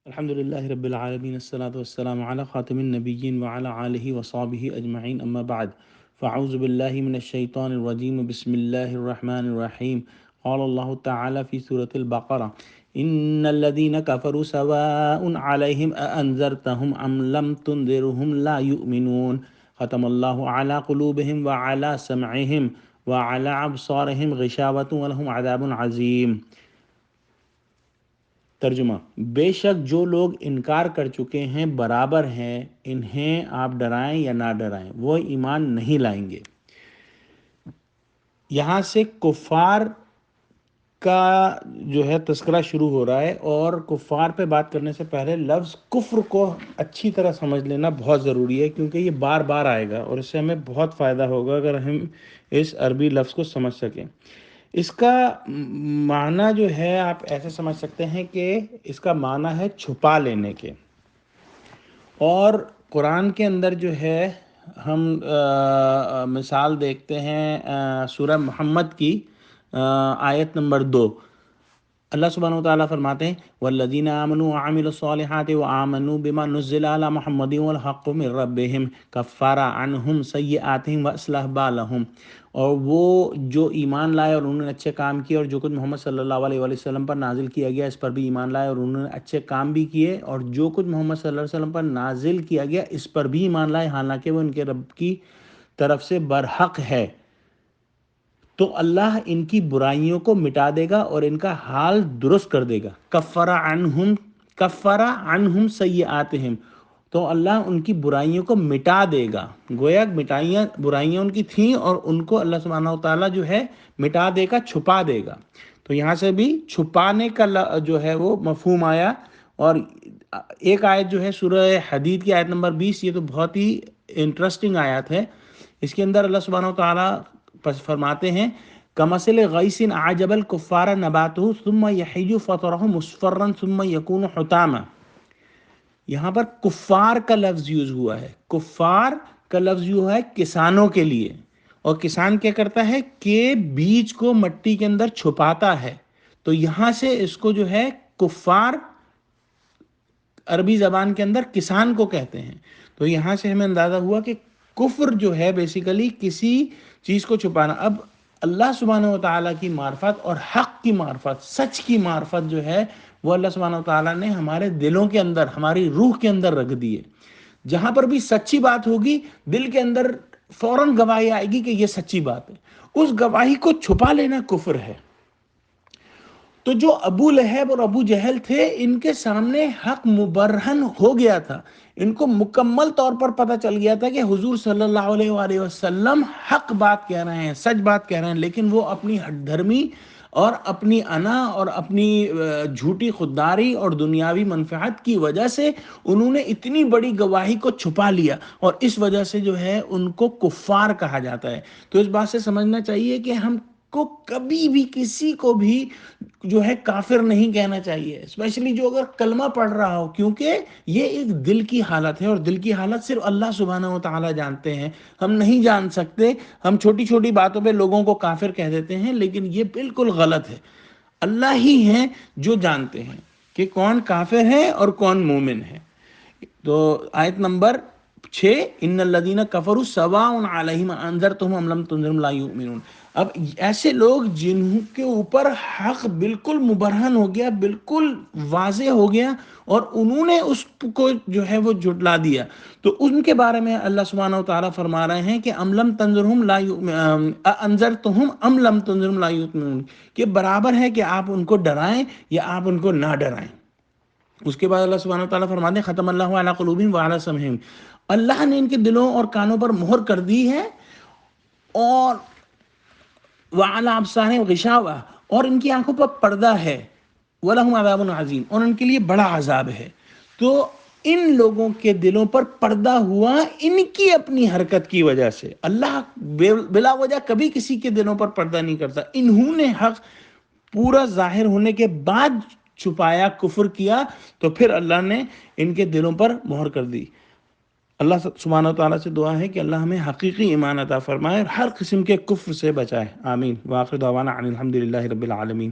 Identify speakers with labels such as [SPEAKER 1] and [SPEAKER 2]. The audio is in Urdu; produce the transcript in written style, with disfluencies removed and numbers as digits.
[SPEAKER 1] الحمد للہ رب العالمین الصلاۃ والسلام علی خاتم النبیین وعلی آلہ وصحبہ اجمعین اما بعد فاعوذ باللہ من الشیطان الرجیم بسم اللہ الرحمن الرحیم قال اللہ تعالی فی سورۃ البقرہ ان الذین کفروا سواء علیہم اانذرتہم ام لم تنذرہم لا یؤمنون ختم اللہ علی قلوبہم وعلی سمعہم وعلی ابصارہم غشاوۃ ولہم عذاب عظیم۔ ترجمہ: بے شک جو لوگ انکار کر چکے ہیں برابر ہیں، انہیں آپ ڈرائیں یا نہ ڈرائیں، وہ ایمان نہیں لائیں گے۔ یہاں سے کفار کا جو ہے تذکرہ شروع ہو رہا ہے، اور کفار پہ بات کرنے سے پہلے لفظ کفر کو اچھی طرح سمجھ لینا بہت ضروری ہے، کیونکہ یہ بار بار آئے گا اور اس سے ہمیں بہت فائدہ ہوگا اگر ہم اس عربی لفظ کو سمجھ سکیں۔ اس کا معنی جو ہے آپ ایسے سمجھ سکتے ہیں کہ اس کا معنی ہے چھپا لینے کے، اور قرآن کے اندر جو ہے ہم مثال دیکھتے ہیں سورہ محمد کی آیت نمبر 2۔ اللہ سبحانہ وتعالیٰ فرماتے ہیں والذین آمنوا وعملوا الصالحات وآمنوا بما نزل على محمد والحق من ربهم کفر عنہم سیئاتہم واصلح بالہم، اور وہ جو ایمان لائے اور انہوں نے اچھے کام کیے، اور جو کچھ محمد صلی اللہ علیہ وسلم پر نازل کیا گیا اس پر بھی ایمان لائے اور انہوں نے اچھے کام بھی کیے، اور جو کچھ محمد صلی اللہ علیہ وسلم پر نازل کیا گیا اس پر بھی ایمان لائے حالانکہ وہ ان کے رب کی طرف سے برحق ہے، تو اللہ ان کی برائیوں کو مٹا دے گا اور ان کا حال درست کر دے گا۔ کفر عنہم سیئاتہم، تو اللہ ان کی برائیوں کو مٹا دے گا، گویا برائیاں ان کی تھیں اور ان کو اللہ سبحانہ وتعالیٰ جو ہے مٹا دے گا، چھپا دے گا۔ تو یہاں سے بھی چھپانے کا جو ہے وہ مفہوم آیا۔ اور ایک آیت جو ہے سورہ حدید کی آیت نمبر 20، یہ تو بہت ہی انٹرسٹنگ آیت ہے۔ اس کے اندر اللہ سبحانہ وتعالیٰ فرماتے ہیں کمثل غیث اعجب الکفار نباتہ ثم یحیج فطرہ مصفرا ثم یکون حطاما۔ یہاں پر کفار کا لفظ یوز ہوا ہے، کفار کا لفظ یوں ہے کسانوں کے لیے، اور کسان کیا کرتا ہے کہ بیج کو مٹی کے اندر چھپاتا ہے، تو یہاں سے اس کو جو ہے کفار عربی زبان کے اندر کسان کو کہتے ہیں۔ تو یہاں سے ہمیں اندازہ ہوا کہ کفر جو ہے بیسیکلی کسی چیز کو چھپانا۔ اب اللہ سبحانہ وتعالیٰ کی معرفت اور حق کی معرفت، سچ کی معرفت جو ہے وہ اللہ سبحانہ وتعالیٰ نے ہمارے دلوں کے اندر، ہماری روح کے اندر رکھ دی ہے۔ جہاں پر بھی سچی بات ہوگی دل کے اندر فوراً گواہی آئے گی کہ یہ سچی بات ہے، اس گواہی کو چھپا لینا کفر ہے۔ تو جو ابو لہب اور ابو جہل تھے، ان کے سامنے حق مبرہن ہو گیا تھا، ان کو مکمل طور پر پتہ چل گیا تھا کہ حضور صلی اللہ علیہ وآلہ وسلم حق بات کہہ رہے ہیں، سچ بات کہہ رہے ہیں، لیکن وہ اپنی ہٹ دھرمی اور اپنی انا اور اپنی جھوٹی خودداری اور دنیاوی منفعت کی وجہ سے انہوں نے اتنی بڑی گواہی کو چھپا لیا، اور اس وجہ سے جو ہے ان کو کفار کہا جاتا ہے۔ تو اس بات سے سمجھنا چاہیے کہ ہم کو کبھی بھی کسی کو بھی جو ہے کافر نہیں کہنا چاہیے، اسپیشلی جو اگر کلمہ پڑھ رہا ہو، کیونکہ یہ ایک دل کی حالت ہے، اور دل کی حالت صرف اللہ سبحانہ وتعالیٰ جانتے ہیں، ہم نہیں جان سکتے۔ ہم چھوٹی چھوٹی باتوں پہ لوگوں کو کافر کہہ دیتے ہیں، لیکن یہ بالکل غلط ہے۔ اللہ ہی ہیں جو جانتے ہیں کہ کون کافر ہے اور کون مومن ہے۔ تو آیت نمبر 6 ان الذین کفروا سواء علیہم انذرتہم ام لم تنذرہم لا یؤمنون۔ اب ایسے لوگ جن کے اوپر حق بالکل مبرہن ہو گیا، بالکل واضح ہو گیا، اور انہوں نے اس کو جو ہے وہ جھٹلا دیا، تو ان کے بارے میں اللہ سبحانہ وتعالیٰ فرما رہے ہیں کہ ام لم تنذرہم لا انذرتہم ام لم تنذرہم لا یؤمنون، کہ برابر ہے کہ آپ ان کو ڈرائیں یا آپ ان کو نہ ڈرائیں۔ اس کے بعد اللہ سبحانہ وتعالیٰ فرماتے ہیں ختم اللہ علی قلوبہم وعلی سمعہم، اللہ نے ان کے دلوں اور کانوں پر مہر کر دی ہے، اور وعلی ابصارہم غشاوہ، اور ان کی آنکھوں پر پردہ ہے، ولہم عذاب عظیم، اور ان کے لیے بڑا عذاب ہے۔ تو ان لوگوں کے دلوں پر پردہ ہوا ان کی اپنی حرکت کی وجہ سے۔ اللہ بلا وجہ کبھی کسی کے دلوں پر پردہ نہیں کرتا، انہوں نے حق پورا ظاہر ہونے کے بعد چھپایا، کفر کیا، تو پھر اللہ نے ان کے دلوں پر مہر کر دی۔ اللہ سبحانہ وتعالیٰ سے دعا ہے کہ اللہ ہمیں حقیقی ایمان عطا فرمائے اور ہر قسم کے کفر سے بچائے، آمین۔ وآخر دعوانا ان الحمد للہ رب العالمین۔